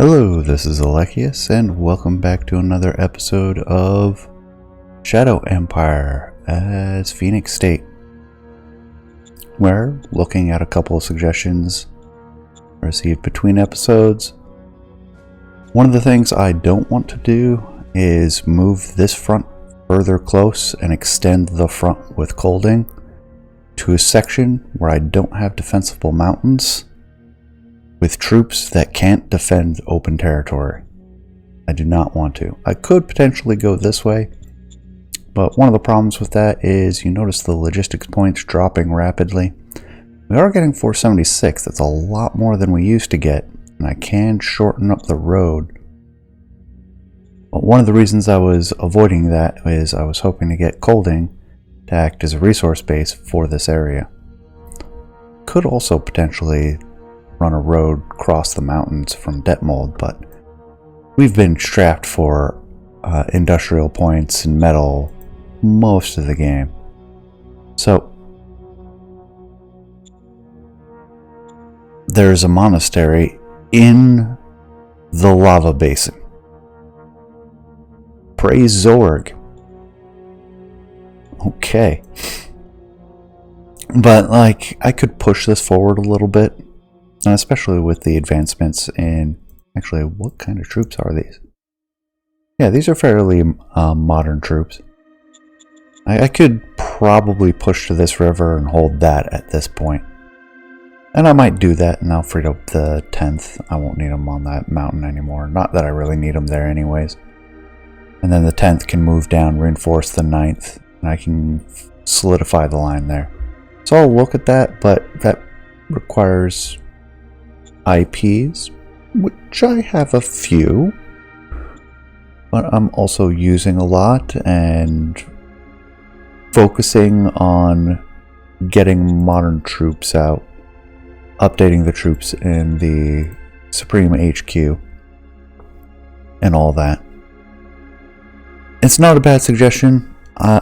Hello, this is Alechius, and welcome back to another episode of Shadow Empire as Phoenixstate. We're looking at a couple of suggestions received between episodes. One of the things I don't want to do is move this front further close and extend the front with Colding to a section where I don't have defensible mountains with troops that can't defend open territory. I do not want to. I could potentially go this way, but one of the problems with that is you notice the logistics points dropping rapidly. We are getting 476, that's a lot more than we used to get, and I can shorten up the road. But one of the reasons I was avoiding that is I was hoping to get Colding to act as a resource base for this area. Could also potentially run a road across the mountains from Detmold, but we've been strapped for industrial points and metal most of the game. So there's a monastery in the lava basin. Praise Zorg. Okay. But like, I could push this forward a little bit. And especially with the advancements in... Actually, what kind of troops are these? Yeah, these are fairly modern troops. I could probably push to this river and hold that at this point. And I might do that, and I'll free up the 10th. I won't need them on that mountain anymore. Not that I really need them there anyways. And then the 10th can move down, reinforce the 9th, and I can solidify the line there. So I'll look at that, but that requires IPs, which I have a few, but I'm also using a lot and focusing on getting modern troops out, updating the troops in the Supreme HQ, and all that. It's not a bad suggestion. I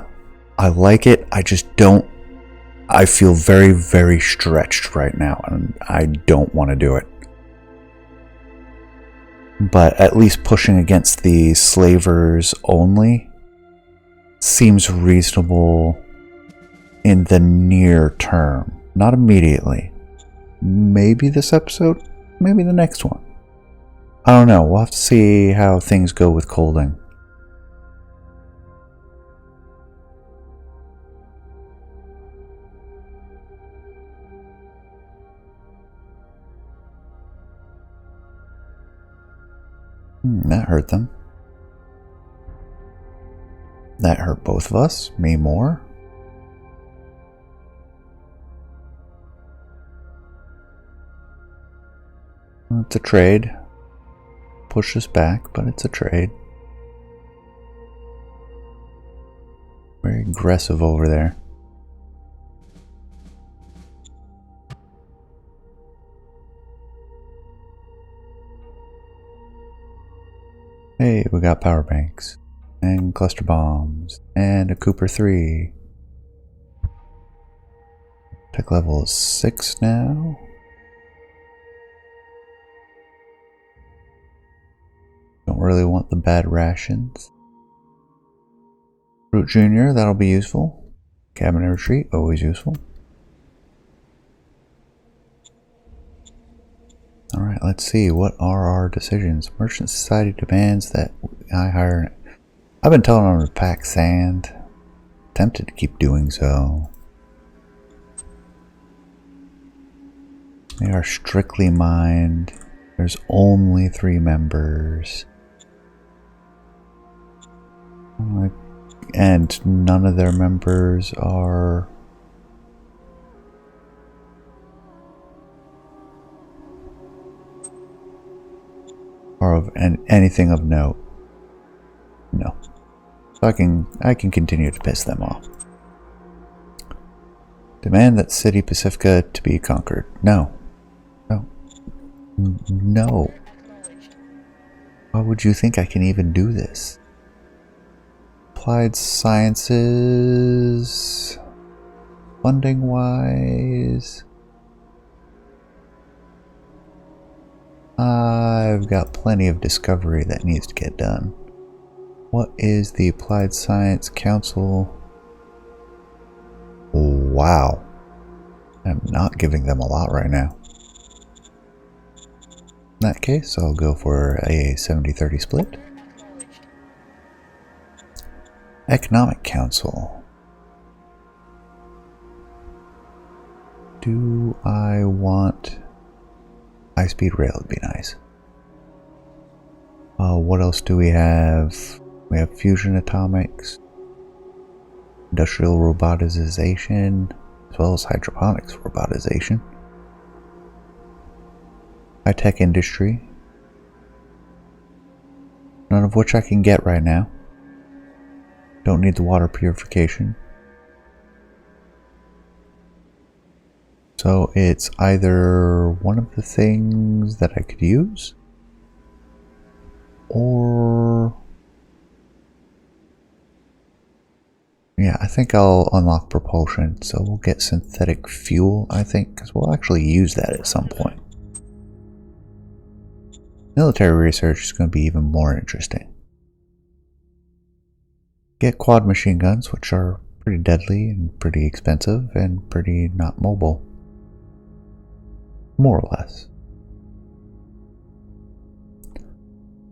like it. I just don't. I feel very, very stretched right now, and I don't want to do it. But at least pushing against the slavers only seems reasonable in the near term. Not immediately. Maybe this episode, maybe the next one. I don't know. We'll have to see how things go with Colding. That hurt them. That hurt both of us. Me more. It's a trade. Push us back, but it's a trade. Very aggressive over there. Hey, we got power banks, and cluster bombs, and a Cooper 3. Tech level is 6 now. Don't really want the bad rations. Root Junior, that'll be useful. Cabinet retreat, always useful. Alright, let's see. What are our decisions? Merchant Society demands that I hire... I've been telling them to pack sand. Tempted to keep doing so. They are strictly mined. There's only 3 members. And none of their members are... or of anything of note. No. So I can continue to piss them off. Demand that City Pacifica to be conquered. No. No. No. Why would you think I can even do this? Applied sciences, funding wise, I I've got plenty of discovery that needs to get done. What is the Applied Science Council? Wow. I'm not giving them a lot right now. In that case, I'll go for a 70-30 split. Economic Council. Do I want high-speed rail? Would be nice. What else do we have? We have fusion atomics, industrial robotization, as well as hydroponics robotization. High-tech industry, none of which I can get right now. Don't need the water purification. So it's either one of the things that I could use, or... yeah, I think I'll unlock propulsion, so we'll get synthetic fuel, I think, because we'll actually use that at some point. Military research is going to be even more interesting. Get quad machine guns, which are pretty deadly and pretty expensive and pretty not mobile. More or less.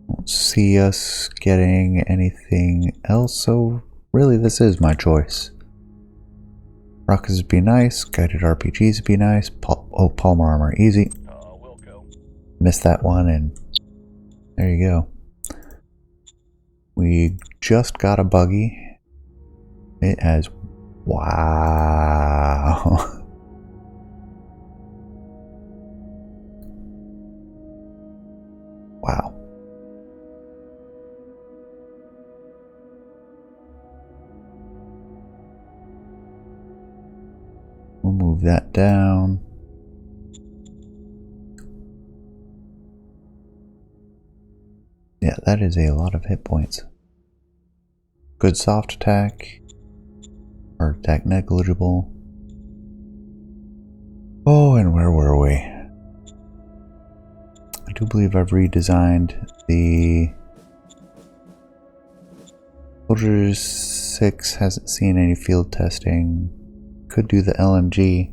Won't see us getting anything else, so really this is my choice. Rockets would be nice, guided RPGs would be nice, polymer armor easy. We'll go. Missed that one, and there you go. We just got a buggy. It has... wow. Wow. We'll move that down. Yeah, that is a lot of hit points. Good soft attack. Hard attack negligible. Oh, and where were we? I do believe I've redesigned the... Soldiers 6 hasn't seen any field testing. Could do the LMG.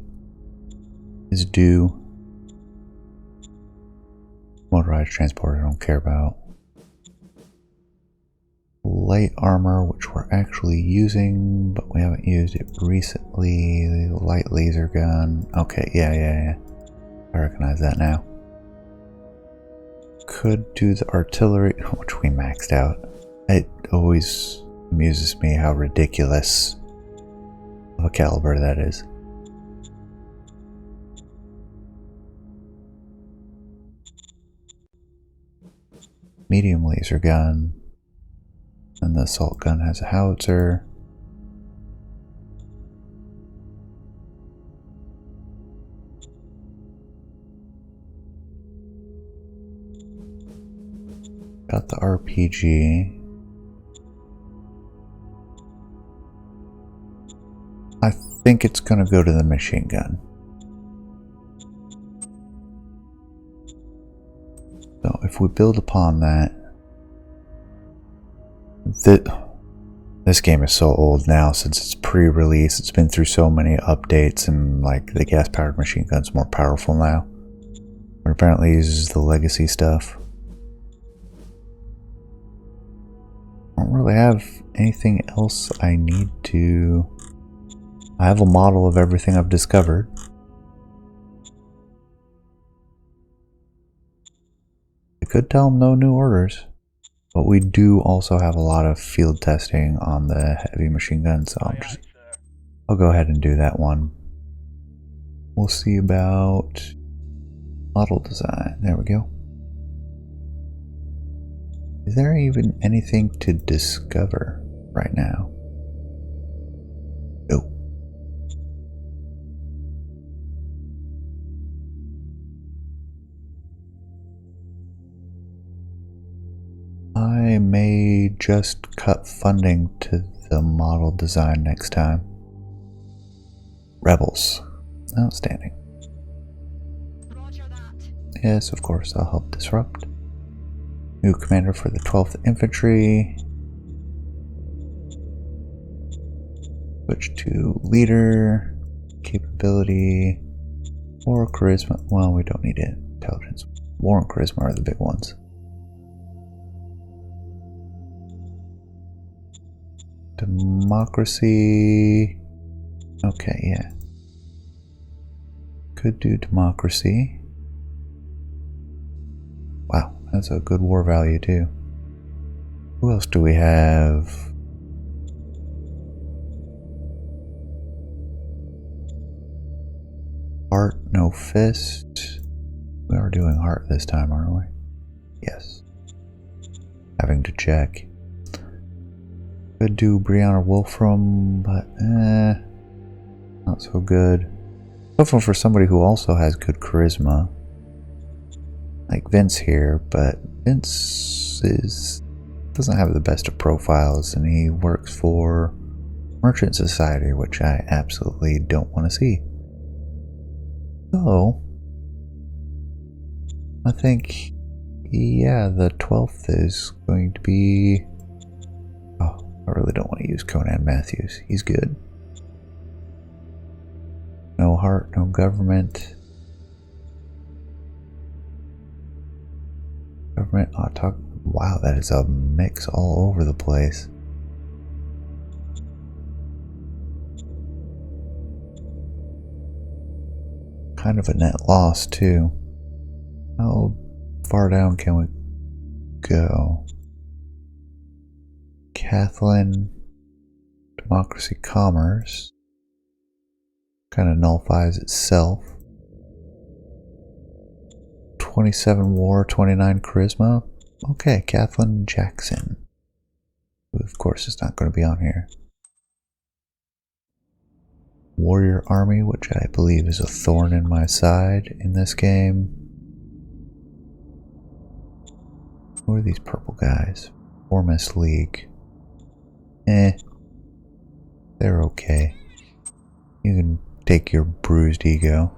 Is due. Motorized transport I don't care about. Light armor, which we're actually using, but we haven't used it recently. Light laser gun. Okay, yeah. I recognize that now. Could do the artillery, which we maxed out. It always amuses me how ridiculous of a caliber that is. Medium laser gun. And the assault gun has a howitzer. Got the RPG. I think it's going to go to the machine gun. So if we build upon that, this game is so old now since it's pre-release. It's been through so many updates, and like the gas-powered machine gun's more powerful now. But apparently uses the legacy stuff. I don't really have anything else I need to... I have a model of everything I've discovered. I could tell them no new orders. But we do also have a lot of field testing on the heavy machine gun, so I'll go ahead and do that one. We'll see about model design. There we go. Is there even anything to discover right now? Nope. I may just cut funding to the model design next time. Rebels. Outstanding. Roger that. Yes, of course, I'll help disrupt. New commander for the 12th Infantry. Switch to leader, capability, or charisma. Well, we don't need it. Intelligence. War and charisma are the big ones. Democracy. Okay, yeah. Could do democracy. Wow, that's a good war value too. Who else do we have? Heart, no fist. We are doing heart this time, aren't we? Yes. Having to check. Could do Brianna Wolfram, but not so good. Hopeful for somebody who also has good charisma. Like Vince here, but Vince doesn't have the best of profiles, and he works for Merchant Society, which I absolutely don't want to see. So, I think, yeah, the 12th is going to be... Oh, I really don't want to use Conan Matthews. He's good. No heart, no government. Government, talk. Wow, that is a mix all over the place. Kind of a net loss, too. How far down can we go? Kathleen, Democracy, Commerce. Kind of nullifies itself. 27 War, 29 Charisma. Okay, Kathleen Jackson. Who of course is not going to be on here. Warrior Army, which I believe is a thorn in my side in this game. Who are these purple guys? Formist League. They're okay. You can take your bruised ego.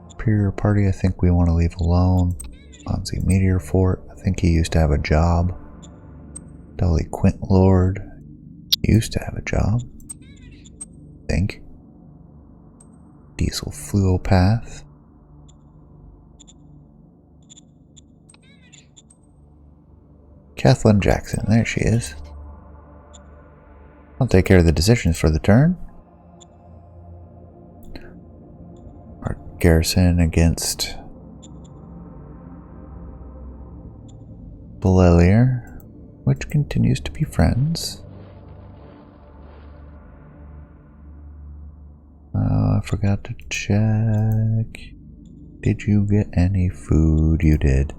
Superior Party, I think we want to leave alone. Fonzie Meteor Fort, I think he used to have a job. Dolly Quint Lord used to have a job, I think. Diesel Fluopath. Kathleen Jackson, there she is. I'll take care of the decisions for the turn. Our garrison against Belelier, which continues to be friends. I forgot to check. Did you get any food? You did.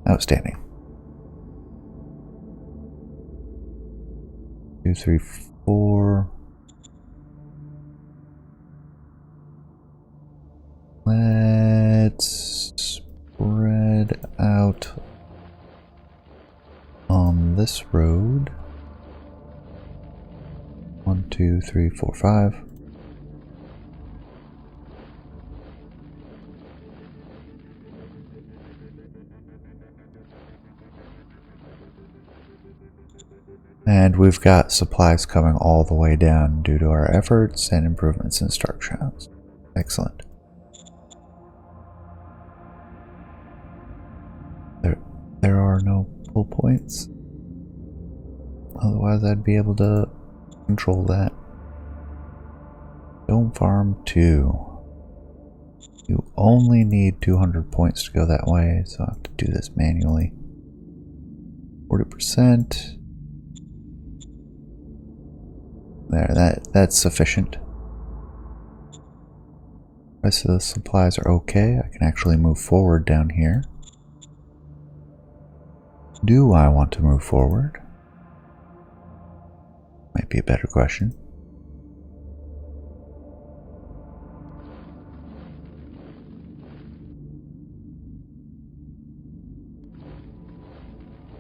Outstanding. 2, 3, 4. Let's spread out on this road. 1, 2, 3, 4, 5. And we've got supplies coming all the way down due to our efforts and improvements in Stark Shrouds. Excellent. There are no pull points. Otherwise I'd be able to control that. Dome Farm 2. You only need 200 points to go that way, so I have to do this manually. 40%. There, that's sufficient. Rest of the supplies are okay. I can actually move forward down here. Do I want to move forward? Might be a better question.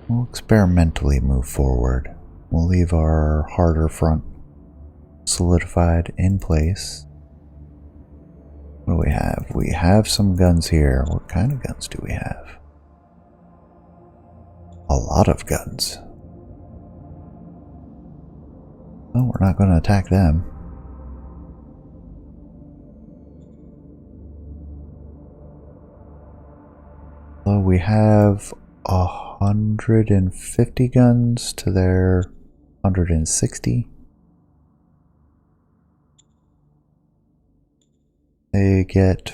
We'll experimentally move forward. We'll leave our harder front solidified in place. What do we have? We have some guns here. What kind of guns do we have? A lot of guns. Oh, we're not going to attack them. Well, we have 150 guns to their 160. They get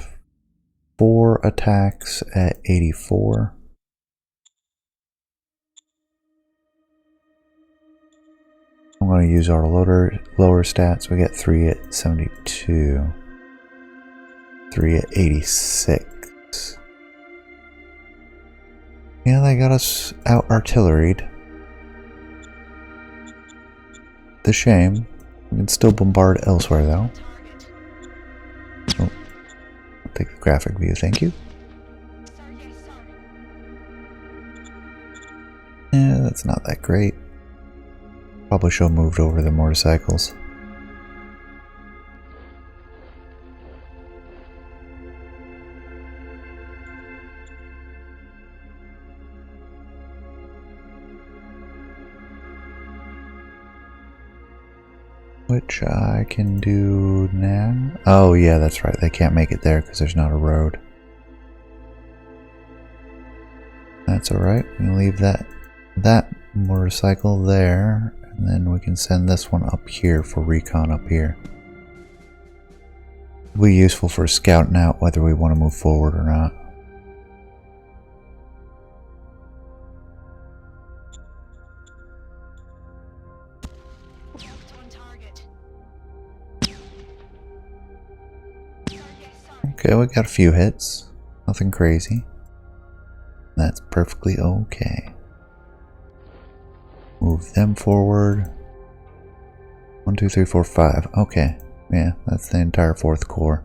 4 attacks at 84. I'm going to use our lower stats. We get 3 at 72. 3 at 86. Yeah, they got us out artilleried. The shame. We can still bombard elsewhere though. Oh, I'll take the graphic view, thank you. Yeah, that's not that great. Probably should have moved over the motorcycles. Which I can do now. Oh yeah, that's right. They can't make it there because there's not a road. That's alright. We can leave that motorcycle there. And then we can send this one up here for recon up here. It'll be useful for scouting out whether we want to move forward or not. Okay, we got a few hits. Nothing crazy. That's perfectly okay. Move them forward. 1, 2, 3, 4, 5. Okay. Yeah, that's the entire 4th Corps.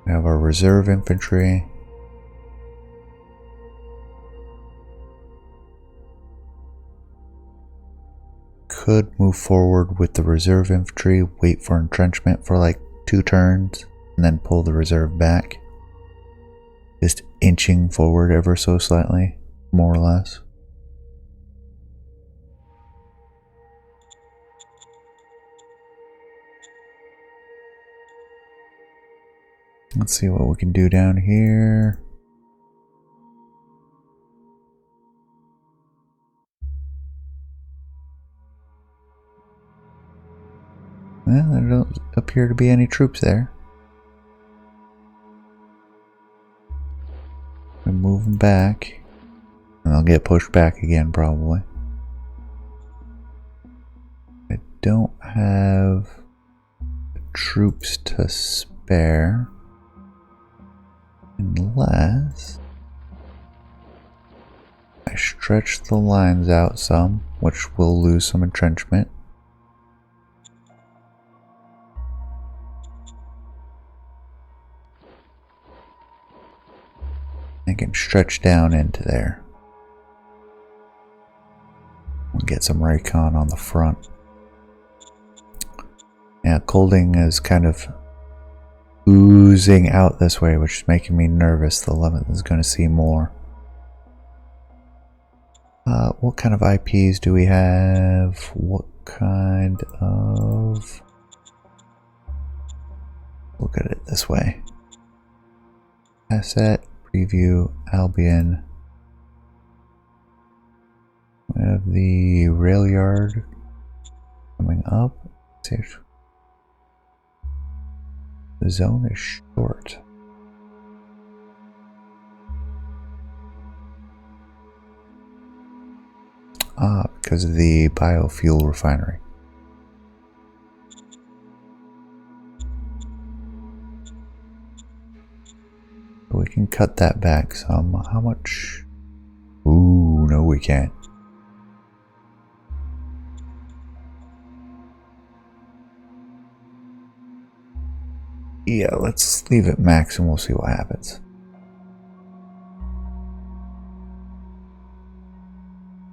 We have our reserve infantry. Could move forward with the reserve infantry, wait for entrenchment for like 2 turns, and then pull the reserve back. Just inching forward ever so slightly, more or less. Let's see what we can do down here. Well, there don't appear to be any troops there. We move them back, and they'll get pushed back again probably. I don't have troops to spare unless I stretch the lines out some, which will lose some entrenchment. I can stretch down into there. We'll get some recon on the front. Yeah, Colding is kind of oozing out this way, which is making me nervous. The 11th is going to see more. What kind of IPs do we have? What kind of... Look at it this way. Asset, preview, Albion. We have the rail yard coming up. The zone is short. Because of the biofuel refinery. We can cut that back some. How much? Ooh, no we can't. Yeah, let's leave it max and we'll see what happens.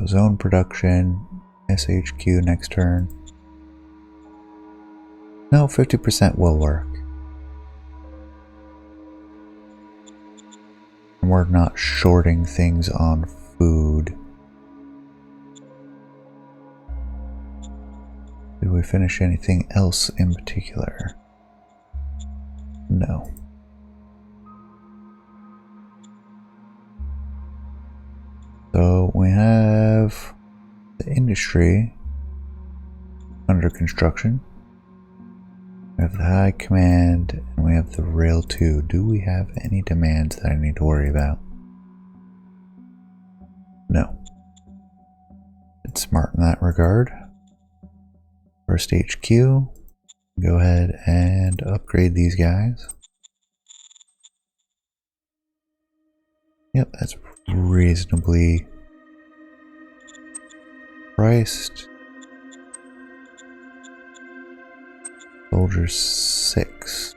Zone production, SHQ next turn. No, 50% will work. And we're not shorting things on food. Did we finish anything else in particular? No. So we have the industry under construction. We have the high command and we have the rail 2. Do we have any demands that I need to worry about? No. It's smart in that regard. First HQ, go ahead and upgrade these guys. Yep, that's reasonably priced. Soldier 6.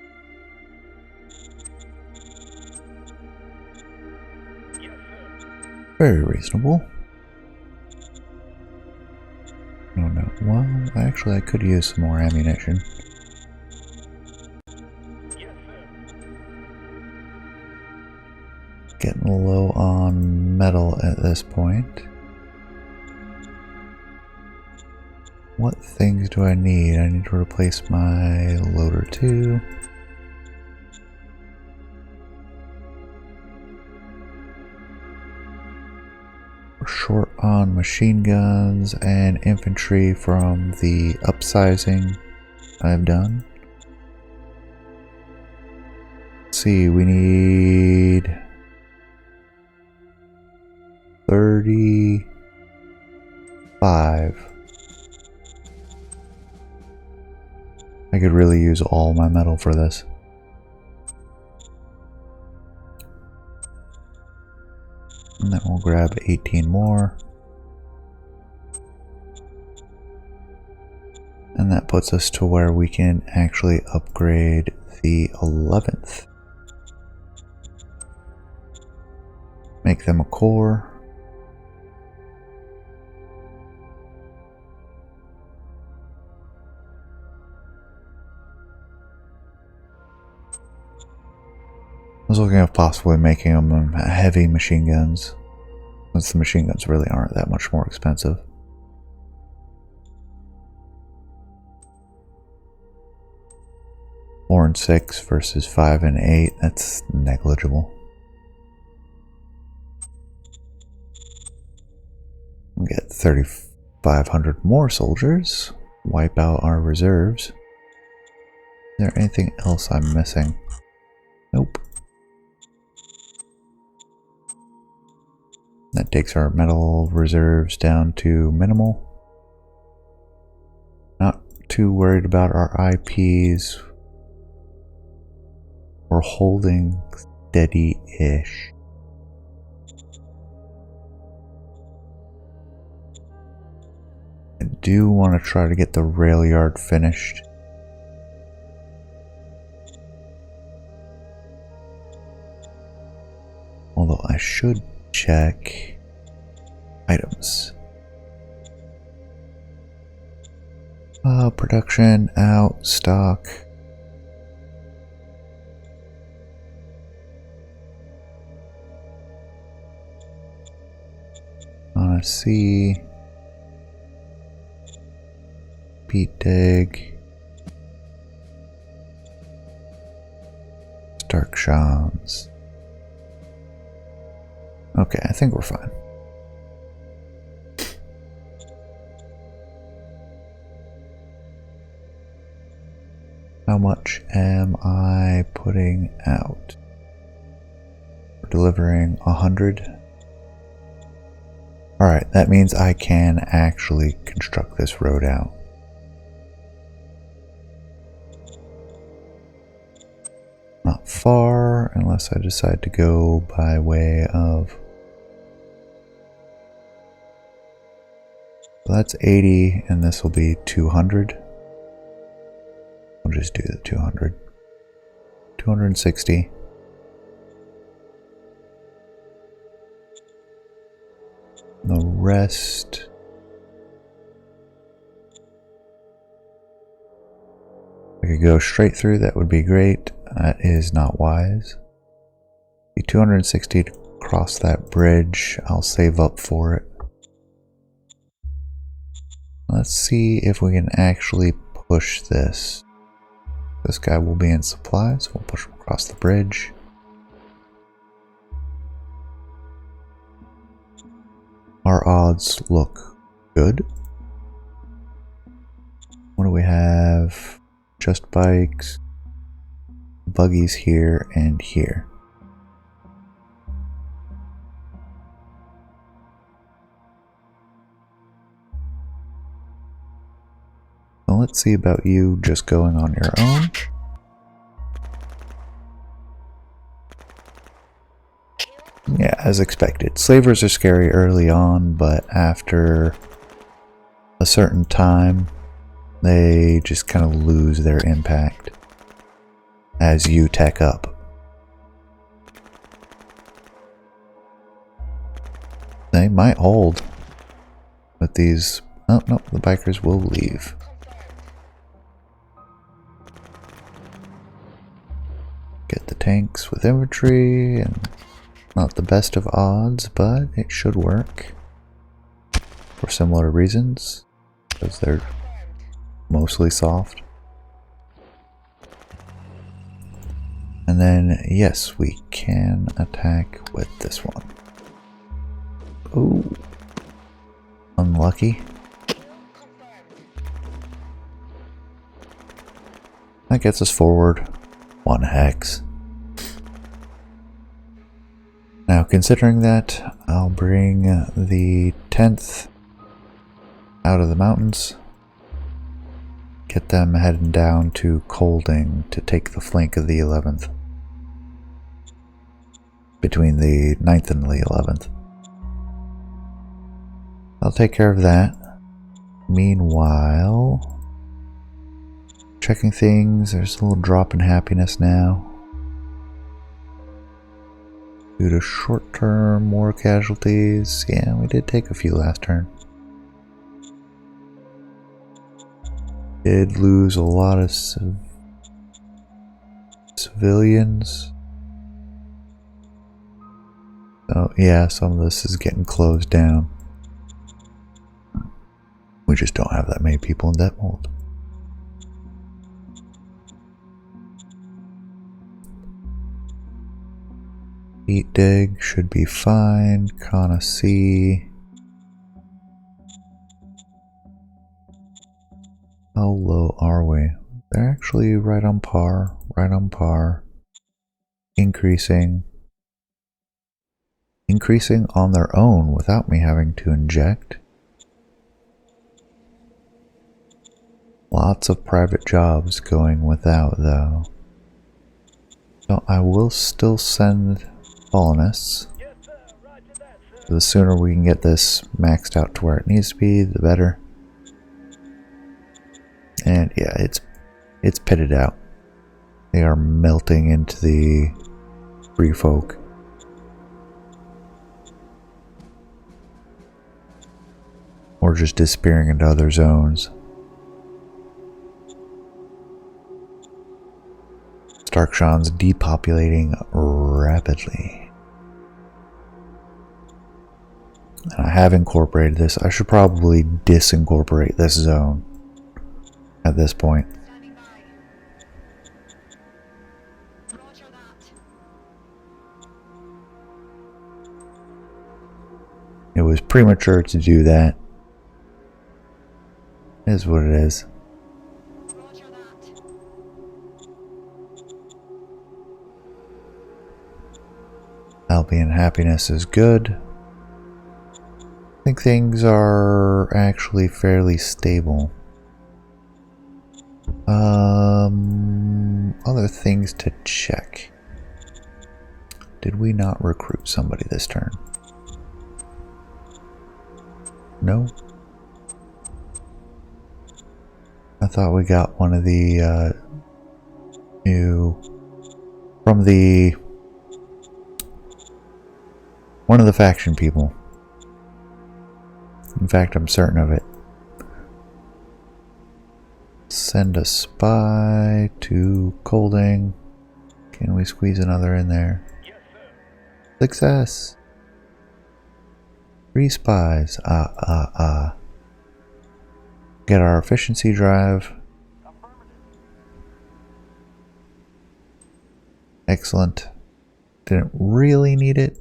Very reasonable. Oh no, well, actually I could use some more ammunition. Getting low on metal at this point. What things do I need? I need to replace my loader 2. We're short on machine guns and infantry from the upsizing I've done. Let's see, we need 35. I could really use all my metal for this. And then we'll grab 18 more. And that puts us to where we can actually upgrade the 11th. Make them a core. I was looking at possibly making them heavy machine guns, since the machine guns really aren't that much more expensive. Four and 6 versus 5 and 8, that's negligible. We get 3,500 more soldiers, wipe out our reserves. Is there anything else I'm missing? Nope. That takes our metal reserves down to minimal. Not too worried about our IPs. We're holding steady-ish. I do want to try to get the rail yard finished. Although I should check items. Production out, stock. On a C. Beat dig. Stark Shams. Okay, I think we're fine. How much am I putting out? We're delivering 100. Alright, that means I can actually construct this road out. Not far, unless I decide to go by way of... So that's 80, and this will be 200. I'll just do the 200. 260. The rest... I we could go straight through, that would be great. That is not wise. Be 260 to cross that bridge. I'll save up for it. Let's see if we can actually push this. This guy will be in supplies. We'll push him across the bridge. Our odds look good. What do we have? Just bikes, buggies here and here. So let's see about you just going on your own. Yeah, as expected. Slavers are scary early on, but after a certain time, they just kind of lose their impact as you tech up. They might hold, but these... oh, no, the bikers will leave. Get the tanks with infantry, and not the best of odds, but it should work for similar reasons, because they're mostly soft. And then, yes, we can attack with this one. Ooh. Unlucky. That gets us forward 1 hex. Now, considering that, I'll bring the 10th out of the mountains. Get them heading down to Colding to take the flank of the 11th. Between the 9th and the 11th. I'll take care of that. Meanwhile, checking things, there's a little drop in happiness now. Due to short-term war casualties. Yeah, we did take a few last turn. Did lose a lot of civilians. So yeah, some of this is getting closed down. We just don't have that many people in Detmold. Heat dig should be fine. Kana C. How low are we? They're actually right on par. Right on par. Increasing. Increasing on their own without me having to inject. Lots of private jobs going without, though. So I will still send colonists. The sooner we can get this maxed out to where it needs to be, the better. And yeah, it's pitted out. They are melting into the free folk. Or just disappearing into other zones. Starkshan's depopulating rapidly. And I have incorporated this. I should probably disincorporate this zone at this point. It was premature to do that. It is what it is. Albion happiness is good. I think things are actually fairly stable. Other things to check. Did we not recruit somebody this turn? No? I thought we got one of the new from the one of the faction people. In fact, I'm certain of it. send a spy to Colding. Can we squeeze another in there? Success! 3 spies. Get our efficiency drive. Excellent. Didn't really need it.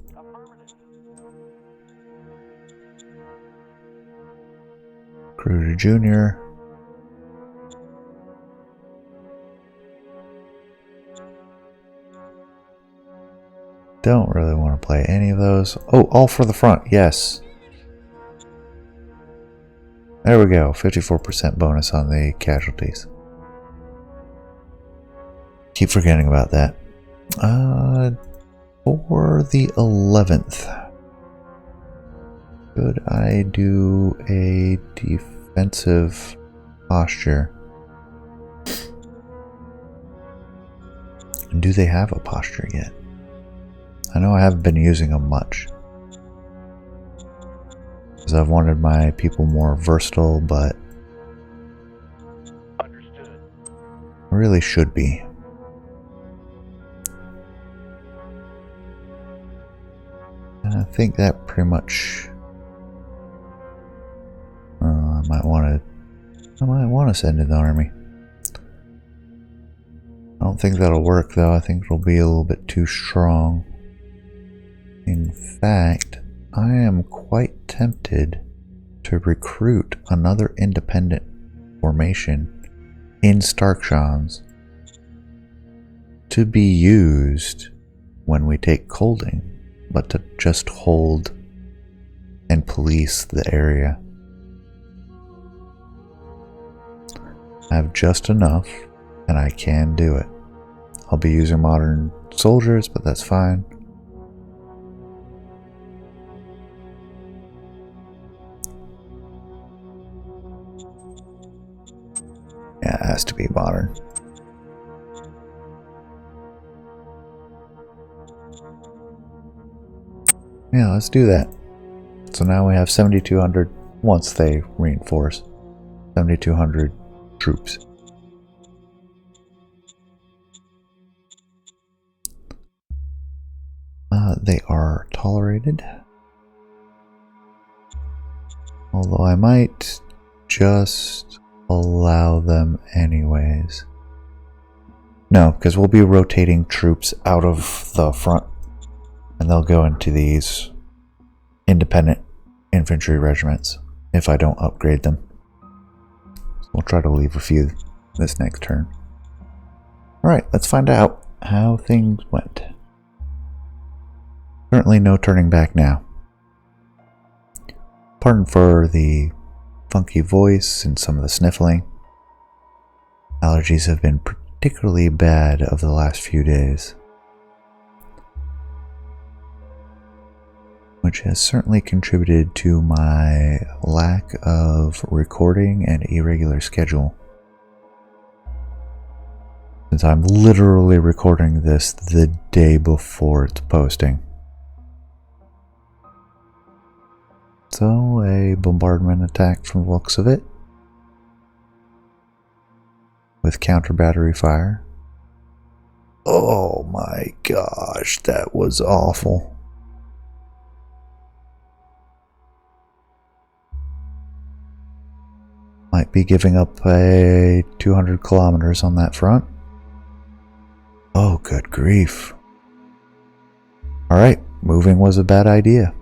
Crew to Junior. Don't really want to play any of those. Oh, all for the front. Yes. There we go. 54% bonus on the casualties. Keep forgetting about that. For the 11th, could I do a defensive posture? Do they have a posture yet? I know I haven't been using them much, because I've wanted my people more versatile, but understood. I really should be. And I think that pretty much. I might want to send in the army. I don't think that'll work though. I think it'll be a little bit too strong. In fact, I am quite tempted to recruit another independent formation in Starkshans to be used when we take Colding, but to just hold and police the area. I have just enough, and I can do it. I'll be using modern soldiers, but that's fine. Yeah, it has to be modern. Yeah, let's do that. So now we have 7,200 once they reinforce. 7,200 troops. They are tolerated. Although I might just allow them anyways. No, because we'll be rotating troops out of the front and they'll go into these independent infantry regiments if I don't upgrade them. So we'll try to leave a few this next turn. Alright, let's find out how things went. Currently no turning back now. Pardon for the funky voice and some of the sniffling. Allergies have been particularly bad over the last few days, which has certainly contributed to my lack of recording and irregular schedule, since I'm literally recording this the day before it's posting. So, a bombardment attack from the looks of it, with counter battery fire. Oh my gosh, that was awful. Might be giving up a 200 kilometers on that front. Oh, good grief. Alright, moving was a bad idea.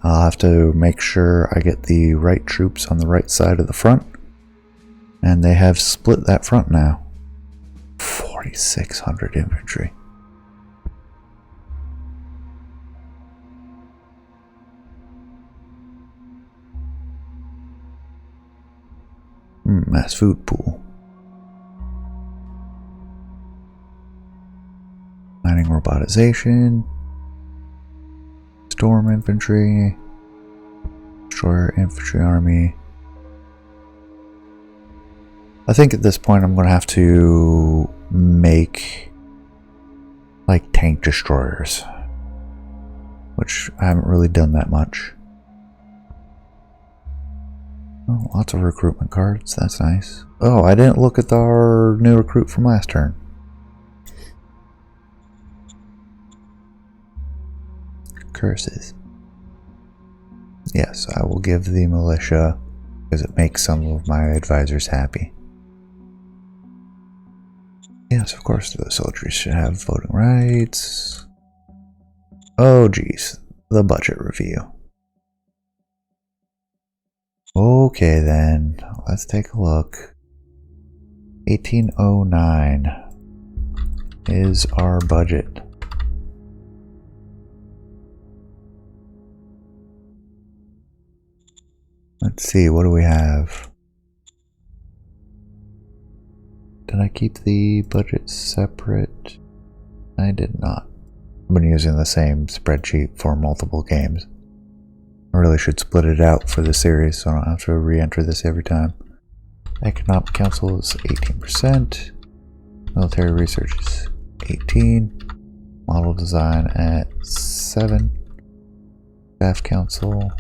I'll have to make sure I get the right troops on the right side of the front. And they have split that front now. 4,600 infantry. Mass food pool. Mining robotization. Storm infantry. Destroyer infantry army. I think at this point I'm going to have to make like tank destroyers, which I haven't really done that much. Oh, lots of recruitment cards, that's nice. Oh, I didn't look at our new recruit from last turn. Curses. Yes, I will give the militia because it makes some of my advisors happy. Yes, of course, the soldiers should have voting rights. Oh, geez. The budget review. Okay, then. Let's take a look. 1809 is our budget. Let's see, what do we have? Did I keep the budget separate? I did not. I've been using the same spreadsheet for multiple games. I really should split it out for the series so I don't have to re-enter this every time. Economic Council is 18%. Military Research is 18. Model Design at 7. Staff Council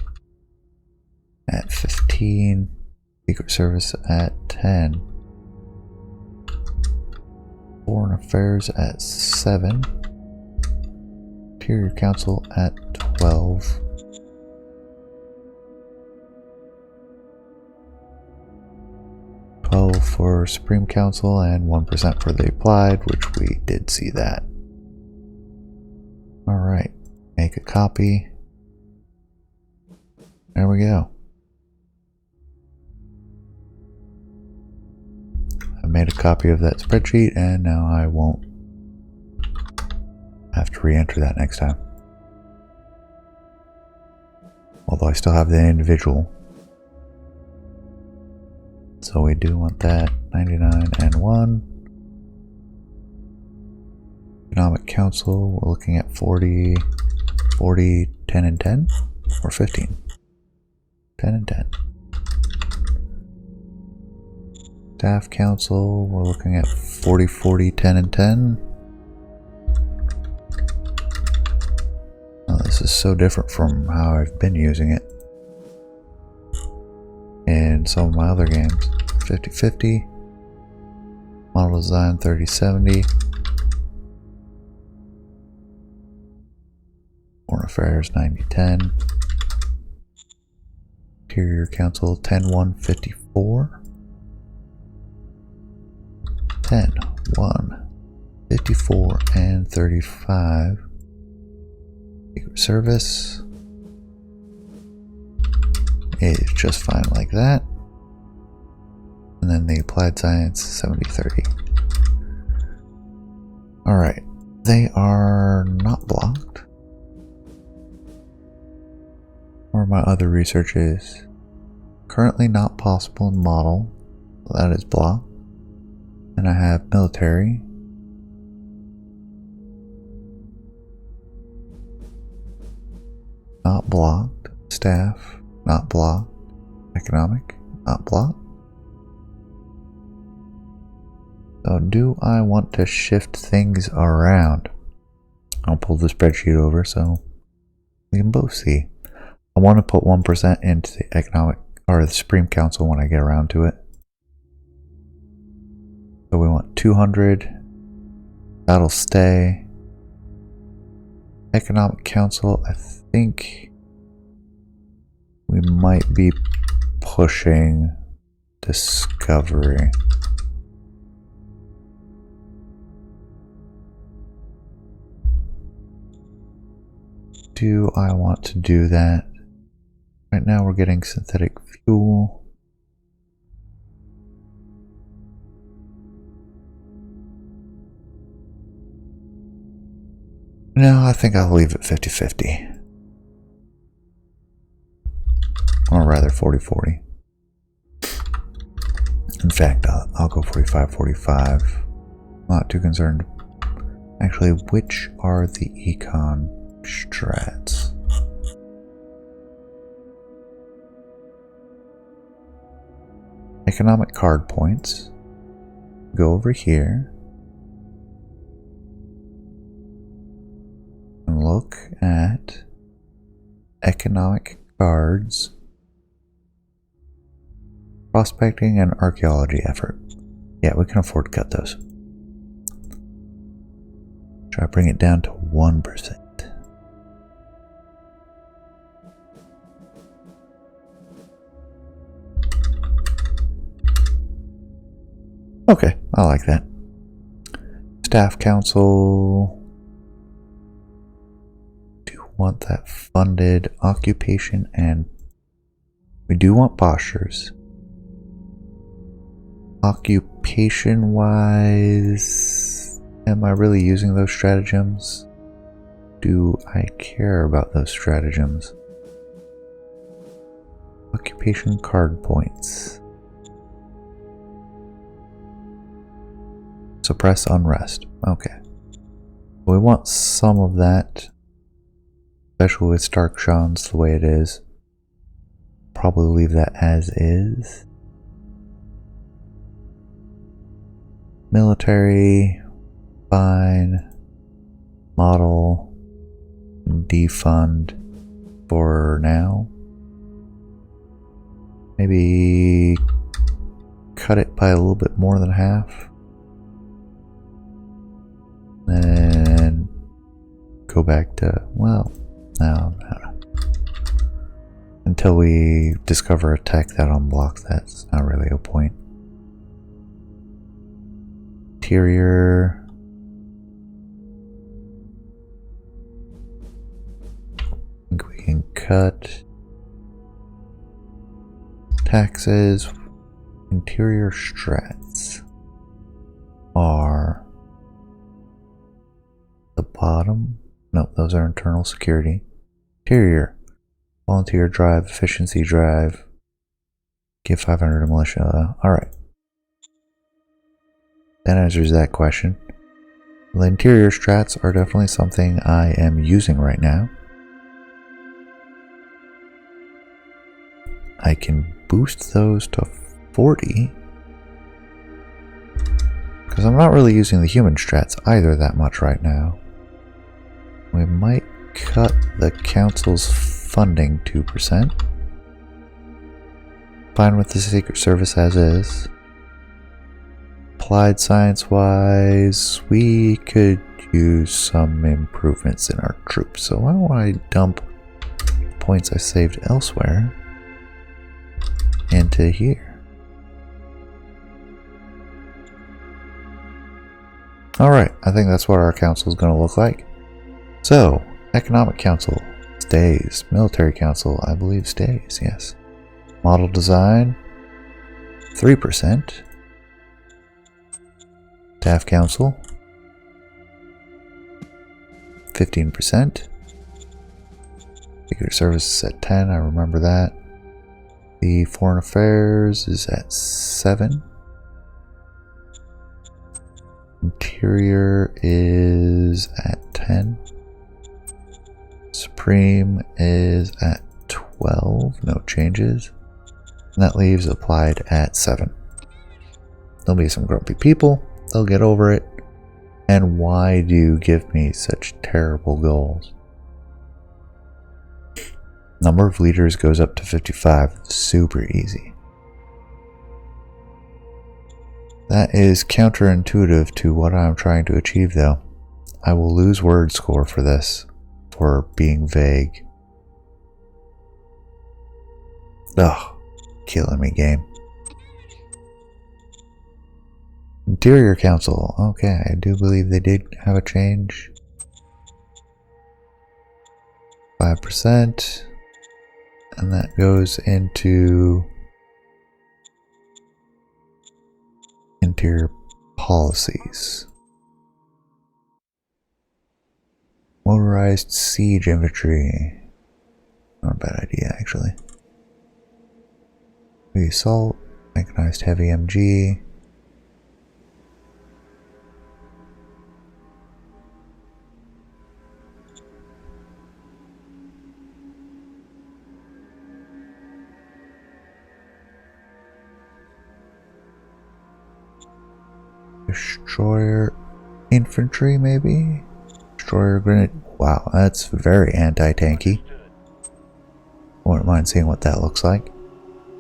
at 15. Secret Service at 10. Foreign Affairs at 7. Interior Council at 12. For Supreme Council and 1% for the applied, which we did see that. Alright, make a copy. There we go. I made a copy of that spreadsheet and now I won't have to re-enter that next time. Although I still have the individual. So we do want that 99 and 1. Economic Council, we're looking at 40, 40, 10 and 10, or 15. 10 and 10. Staff Council, we're looking at 40, 40, 10 and 10. Oh, this is so different from how I've been using it in some of my other games. 50-50. Model Design 30-70. Foreign Affairs 90-10. Interior Council 10-1-54. 10-1, 54 and 35. Secret Service is just fine like that. And then the Applied Science 70-30. Alright, they are not blocked. Or my other research is currently not possible in model. That is blocked. And I have military. Not blocked. Staff. Not blocked. Economic. Not blocked. So do I want to shift things around? I'll pull the spreadsheet over so we can both see. I want to put 1% into the economic or the Supreme Council when I get around to it. So we want 200. That'll stay. Economic Council, I think we might be pushing Discovery. Do I want to do that? Right now we're getting synthetic fuel. No, I think I'll leave it 50-50. Or rather 40-40. In fact, I'll go 45-45. Not too concerned. Actually, which are the econ strats? Economic card points. Go over here. And look at economic cards. Prospecting and archaeology effort. Yeah, we can afford to cut those. Try to bring it down to 1%. Okay, I like that. Staff council. Do want that funded occupation, and we do want postures. Occupation wise, am I really using those stratagems? Do I care about those stratagems? Occupation card points. Suppress unrest. Okay. We want some of that, especially with Stark Sean's the way it is. Probably leave that as is. Military, fine. Model, defund for now. Maybe cut it by a little bit more than half. Then go back to, well, no. Until we discover a tech that unblocks, that's not really a point. Interior. I think we can cut taxes. Interior strats are the bottom. Nope, those are internal security. Interior. Volunteer drive, efficiency drive. Give 500 to militia. Alright. That answers that question. The interior strats are definitely something I am using right now. I can boost those to 40. Because I'm not really using the human strats either that much right now. We might cut the council's funding 2%. Fine with the Secret Service as is. Applied science wise, we could use some improvements in our troops. So why don't I dump points I saved elsewhere into here? Alright, I think that's what our council is going to look like. So, Economic Council stays. Military Council, I believe, stays, yes. Model Design, 3%. Staff Council, 15%. Secret Service is at 10, I remember that. The Foreign Affairs is at 7. Interior is at 10. Supreme is at 12, no changes. And that leaves Applied at 7. There'll be some grumpy people. They'll get over it. And why do you give me such terrible goals? Number of leaders goes up to 55. Super easy. That is counterintuitive to what I'm trying to achieve, though. I will lose word score for this, for being vague. Ugh, killing me, game. Interior Council. Okay, I do believe they did have a change. 5%. And that goes into interior policies. Motorized siege infantry. Not a bad idea, actually. Heavy assault. Mechanized heavy MG. Destroyer infantry, maybe? Destroyer grenade. Wow, that's very anti-tanky. I wouldn't mind seeing what that looks like.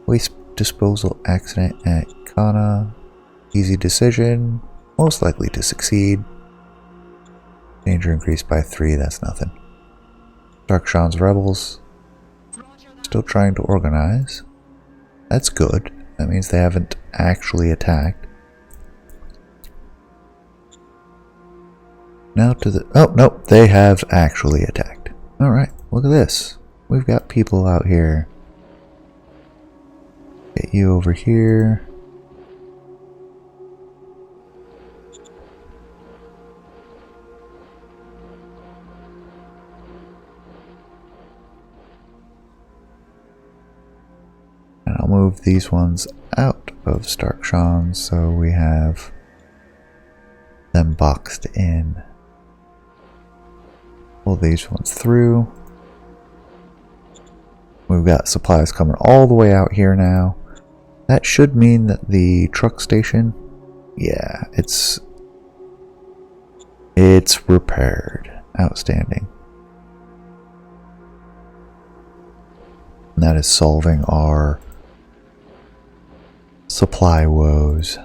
Waste disposal accident at Kana. Easy decision. Most likely to succeed. Danger increased by 3, that's nothing. Darkshan's rebels. Still trying to organize. That's good. That means they haven't actually attacked. Now to the... Oh, nope. They have actually attacked. Alright, look at this. We've got people out here. Get you over here. And I'll move these ones out of Starkshan so we have them boxed in. Pull these ones through. We've got supplies coming all the way out here now. That should mean that the truck station, yeah, it's repaired. Outstanding. And that is solving our supply woes.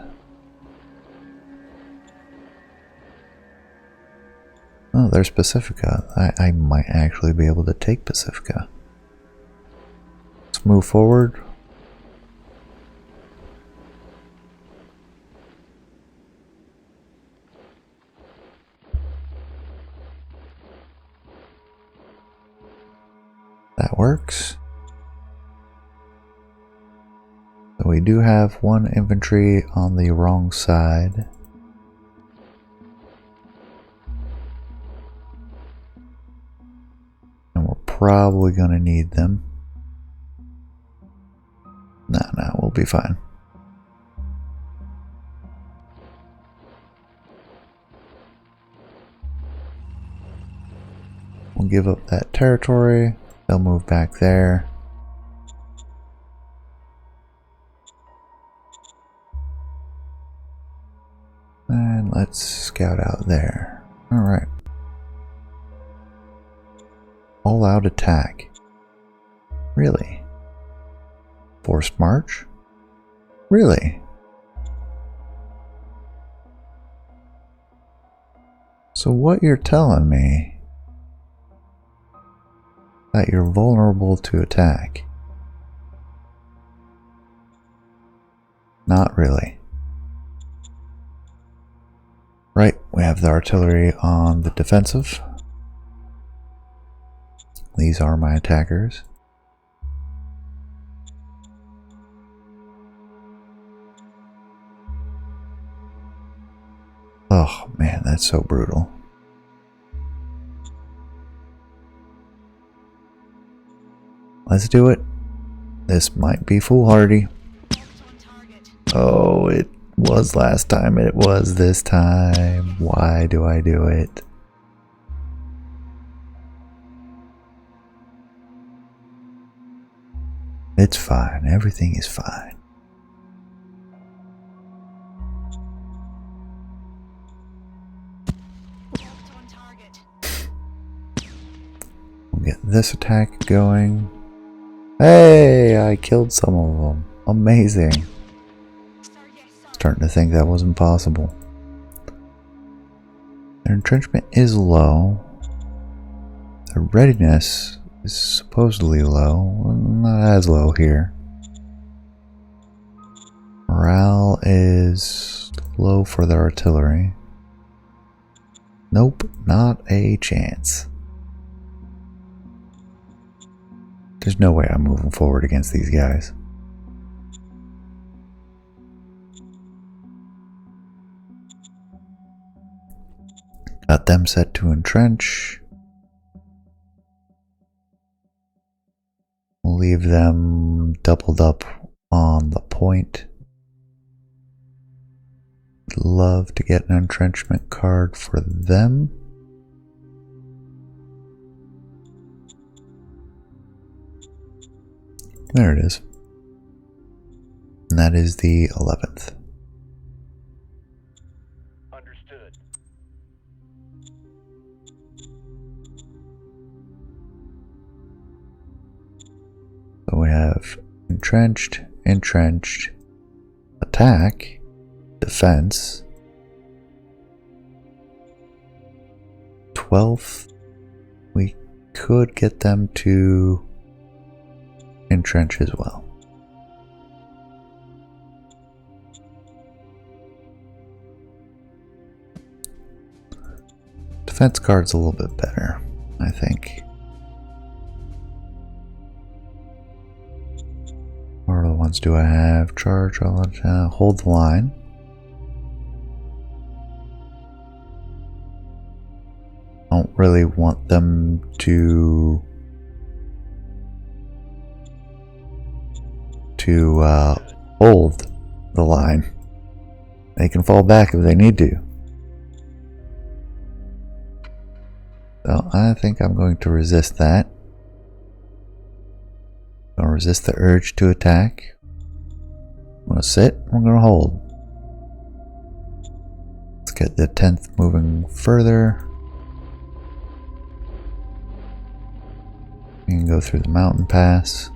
Oh, there's Pacifica. I might actually be able to take Pacifica. Let's move forward. That works. So we do have one infantry on the wrong side. And we're probably going to need them. No, we'll be fine. We'll give up that territory. They'll move back there. And let's scout out there. Alright. All out attack. Really? Forced march? Really? So what you're telling me that you're vulnerable to attack? Not really. Right, we have the artillery on the defensive. These are my attackers. Oh man, that's so brutal. Let's do it. This might be foolhardy. Oh, it was last time. It was this time. Why do I do it? It's fine. Everything is fine. We'll get this attack going. Hey, I killed some of them. Amazing. Starting to think that wasn't possible. Their entrenchment is low. Their readiness is supposedly low. Not as low here. Morale is low for their artillery. Nope, not a chance. There's no way I'm moving forward against these guys. Got them set to entrench. We'll leave them doubled up on the point. Love to get an entrenchment card for them. There it is. And that is the 11th. Understood. So we have entrenched entrenched, attack, defense. 12th, we could get them to entrench as well. Defense guard's a little bit better, I think. What other ones do I have? Charge, hold the line. Don't really want them to hold the line. They can fall back if they need to. So I think I'm going to resist that. I'm going to resist the urge to attack. I'm going to sit. I'm going to hold. Let's get the 10th moving further. We can go through the mountain pass.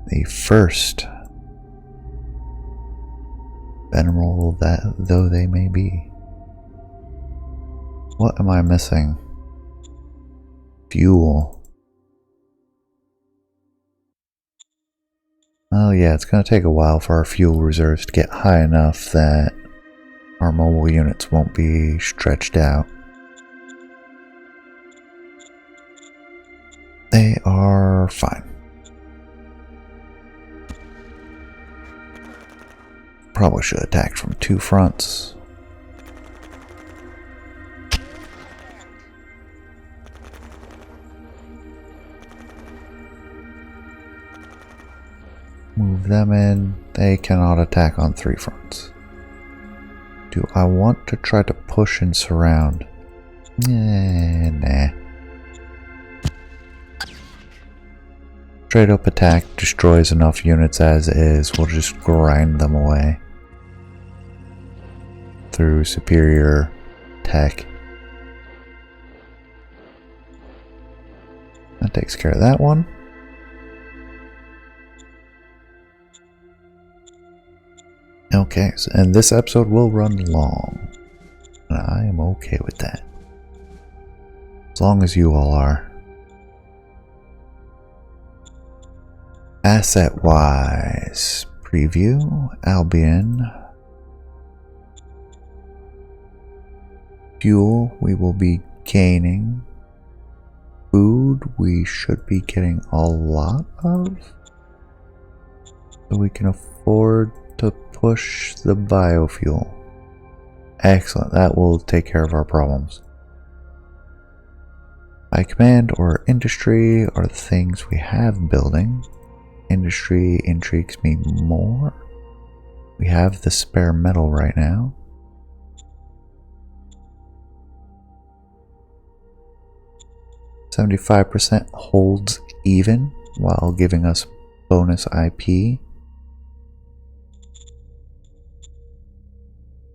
The first venerable that though they may be. What am I missing? Fuel. Oh yeah, it's going to take a while for our fuel reserves to get high enough that our mobile units won't be stretched out. They are fine. Probably should attack from 2 fronts. Move them in. They cannot attack on 3 fronts. Do I want to try to push and surround? Nah. Straight up attack destroys enough units as is. We'll just grind them away through superior tech. That takes care of that one. Okay, and this episode will run long. And I am okay with that. As long as you all are. Asset-wise, preview, Albion. Fuel, we will be gaining. Food, we should be getting a lot of. So we can afford to push the biofuel. Excellent, that will take care of our problems. High command or industry are the things we have building. Industry intrigues me more. We have the spare metal right now. %75% holds even while giving us bonus IP.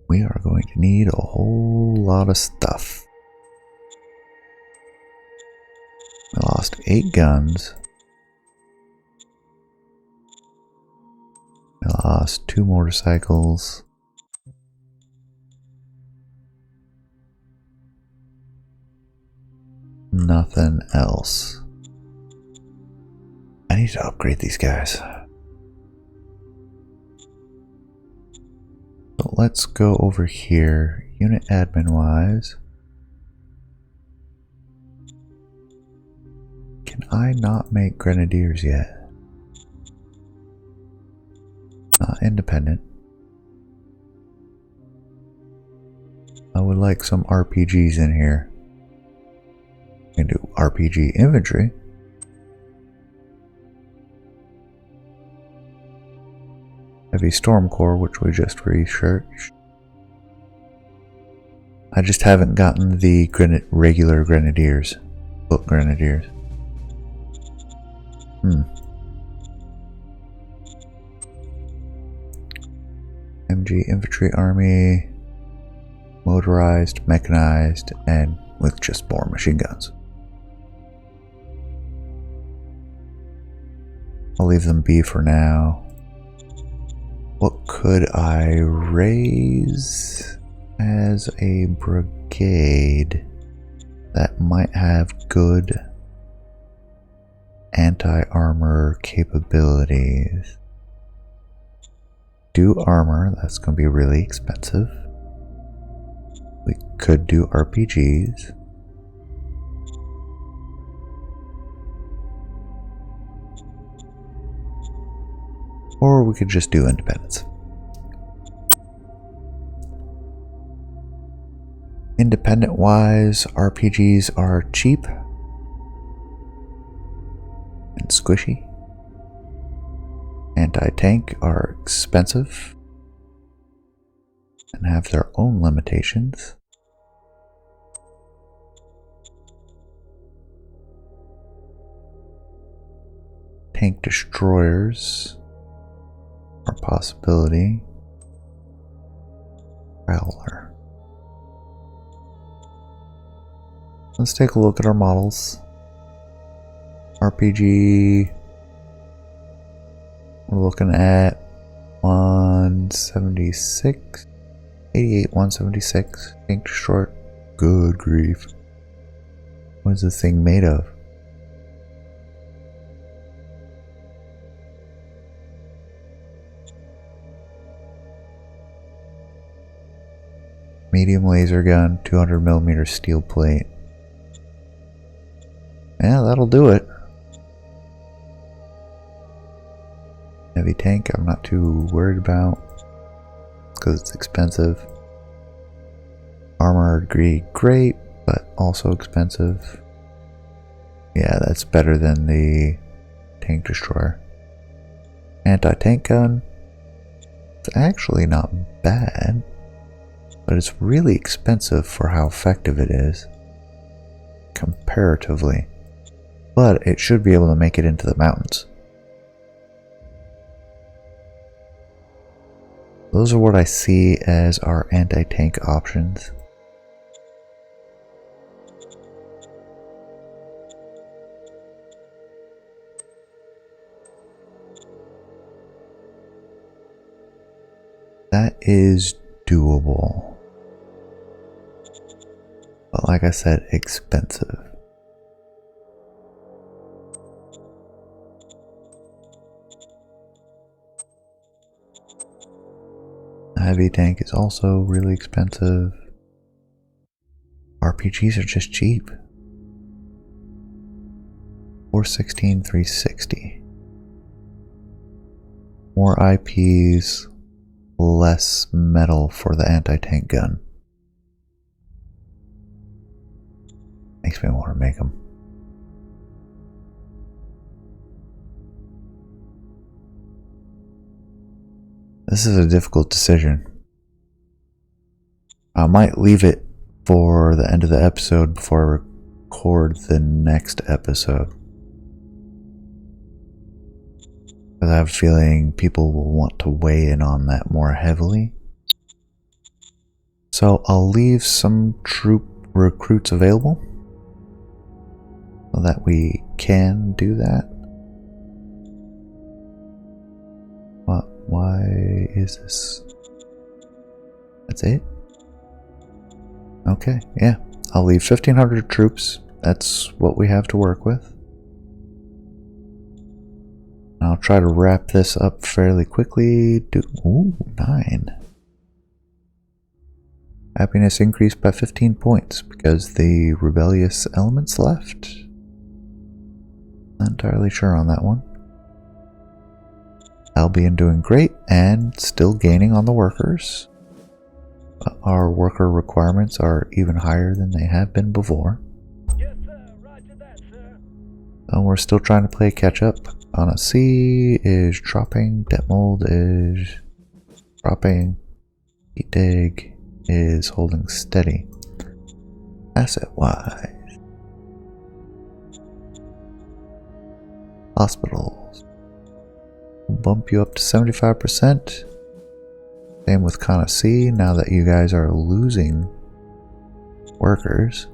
We are going to need a whole lot of stuff. We lost 8 guns. We lost 2 motorcycles. Nothing else. I need to upgrade these guys. So let's go over here, unit admin wise. Can I not make grenadiers yet? Independent. I would like some RPGs in here. I can do RPG infantry. Heavy Storm Corps, which we just researched. I just haven't gotten the regular grenadiers. Foot grenadiers. MG Infantry Army. Motorized, mechanized, and with just more machine guns. I'll leave them be for now. What could I raise as a brigade that might have good anti-armor capabilities? Do armor, that's going to be really expensive. We could do RPGs. Or we could just do independence. Independent-wise, RPGs are cheap and squishy. Anti-tank are expensive and have their own limitations. Tank destroyers are a possibility. Prowler. Let's take a look at our models. RPG, we're looking at 176, 88, 176. Tank destroyer. Good grief. What is this thing made of? Medium laser gun, 200mm steel plate. Yeah, that'll do it. Heavy tank, I'm not too worried about because it's expensive. Armor degree, great, but also expensive. Yeah, that's better than the tank destroyer. Anti-tank gun, it's actually not bad, but it's really expensive for how effective it is comparatively. But it should be able to make it into the mountains. Those are what I see as our anti-tank options. That is doable. But like I said, expensive. Heavy tank is also really expensive. RPGs are just cheap. 416, 360. More IPs, less metal for the anti-tank gun. Makes me want to make them. This is a difficult decision. I might leave it for the end of the episode before I record the next episode. Because I have a feeling people will want to weigh in on that more heavily. So I'll leave some troop recruits available so that we can do that. Why is this? That's it? Okay, yeah. I'll leave 1,500 troops. That's what we have to work with. I'll try to wrap this up fairly quickly. Ooh, 9. Happiness increased by 15 points because the rebellious elements left. Not entirely sure on that one. Albion doing great and still gaining on the workers. Our worker requirements are even higher than they have been before. Yes, sir. Roger that, sir. So we're still trying to play catch up. Ana C is dropping. Detmold is dropping. Heat Dig is holding steady. Asset wise. Hospitals. We'll bump you up to 75%. Same with Kana C, now that you guys are losing workers.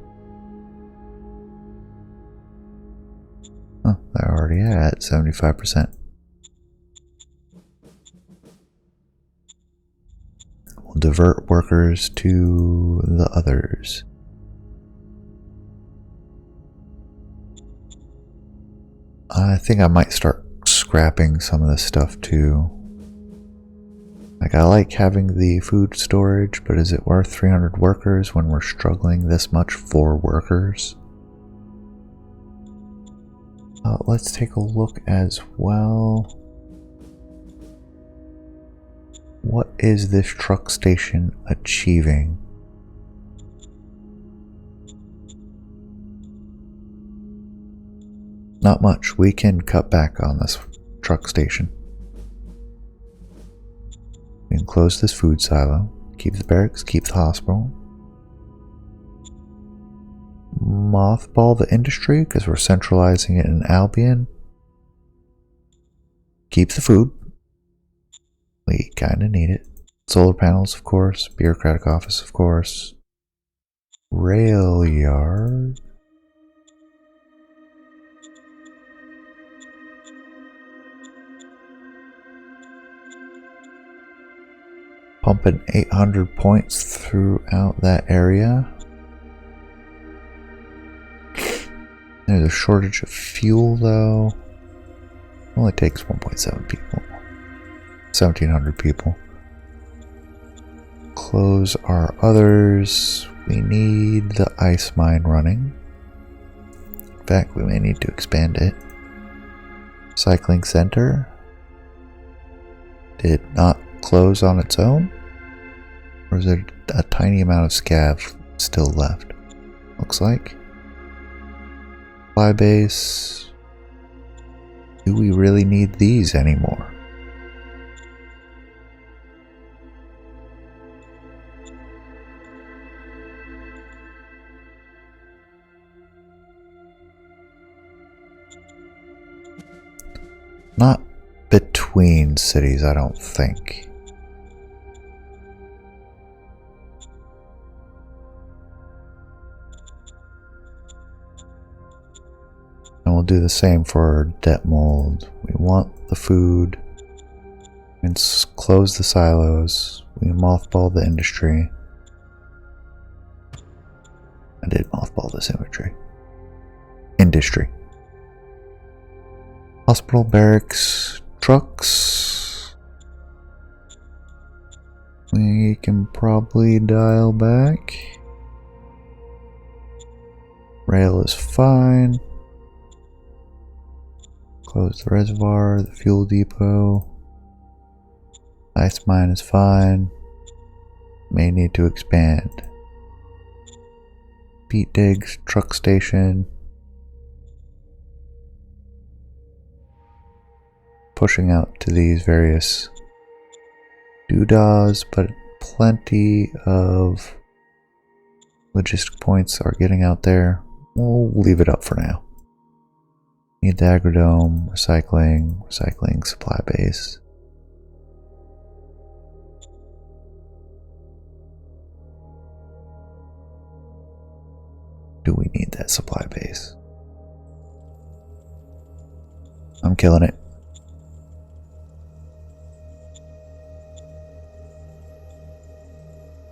Oh, they're already at 75%. divert workers to the others. I think I might start scrapping some of this stuff too. Like, I like having the food storage, but is it worth 300 workers when we're struggling this much for workers? Let's take a look as well. What is this truck station achieving? Not much. We can cut back on this truck station. We can close this food silo, keep the barracks, keep the hospital. Mothball the industry because we're centralizing it in Albion. Keep the food. We kind of need it. Solar panels, of course. Bureaucratic office, of course. Rail yard. Pumping 800 points throughout that area. There's a shortage of fuel though. Only takes 1.7 people. 1,700 people. Close our others. We need the ice mine running. In fact, we may need to expand it. Cycling center. Did not close on its own? Or is there a tiny amount of scav still left? Looks like. Supply base. Do we really need these anymore? Not between cities, I don't think. And we'll do the same for our debt mold. We want the food. And close the silos. We mothball the industry. I did mothball this infantry. Industry. Hospital, barracks, trucks. We can probably dial back. Rail is fine. Close the reservoir, the fuel depot. Ice mine is fine. May need to expand. Beat digs, truck station. Pushing out to these various doodahs, but plenty of logistic points are getting out there. We'll leave it up for now. Need the agrodome, recycling supply base. Do we need that supply base? I'm killing it.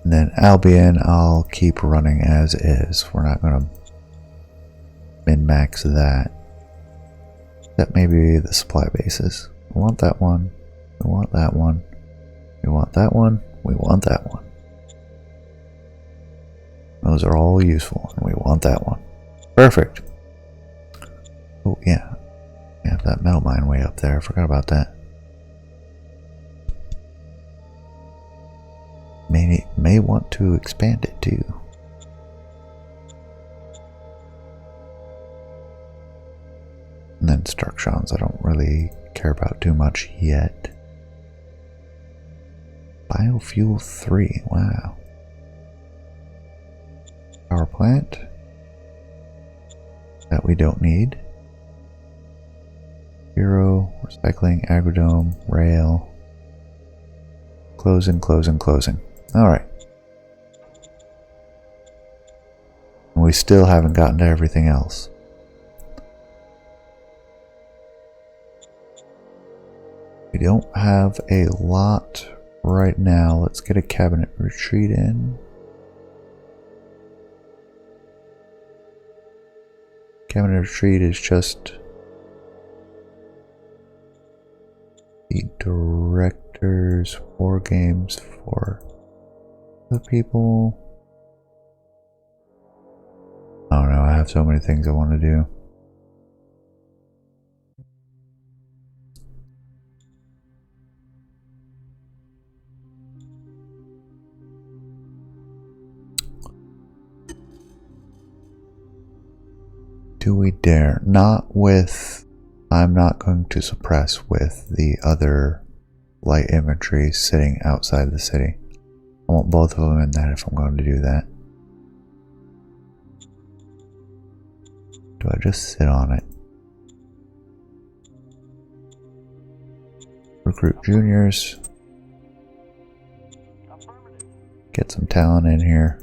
And then Albion, I'll keep running as is. We're not going to min-max that. That may be the supply bases. We want that one. We want that one. We want that one. We want that one. Those are all useful, and we want that one. Perfect. Oh, yeah. We have that metal mine way up there. I forgot about that. May want to expand it too. And then Starkshans I don't really care about too much yet. Biofuel 3, wow. Power plant. That we don't need. Bureau, recycling, agrodome, rail. Closing. Alright. We still haven't gotten to everything else. We don't have a lot right now, let's get a cabinet retreat in. Cabinet retreat is just the director's war games for the people. I don't know, I have so many things I want to do. Do we dare? Not with... I'm not going to suppress with the other light infantry sitting outside the city. I want both of them in that if I'm going to do that. Do I just sit on it? Recruit juniors. Get some talent in here.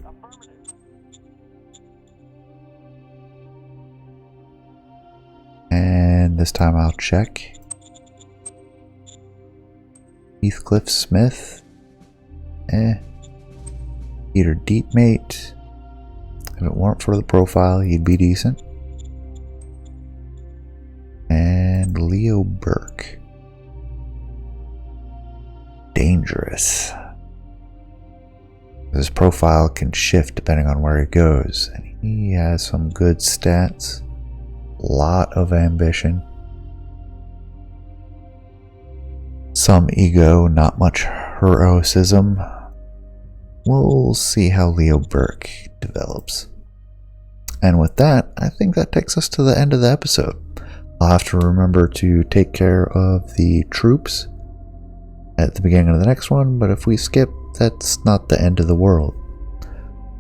And this time I'll check. Heathcliff Smith. Peter Deepmate. If it weren't for the profile, he'd be decent. And Leo Burke. Dangerous. His profile can shift depending on where he goes. And he has some good stats. Lot of ambition. Some ego, not much heroism. We'll see how Leo Burke develops. And with that, I think that takes us to the end of the episode. I'll have to remember to take care of the troops at the beginning of the next one, but if we skip, that's not the end of the world.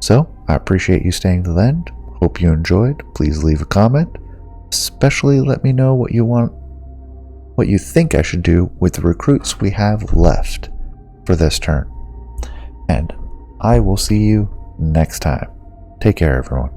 So, I appreciate you staying to the end. Hope you enjoyed. Please leave a comment. Especially let me know what you think I should do with the recruits we have left for this turn. And I will see you next time. Take care, everyone.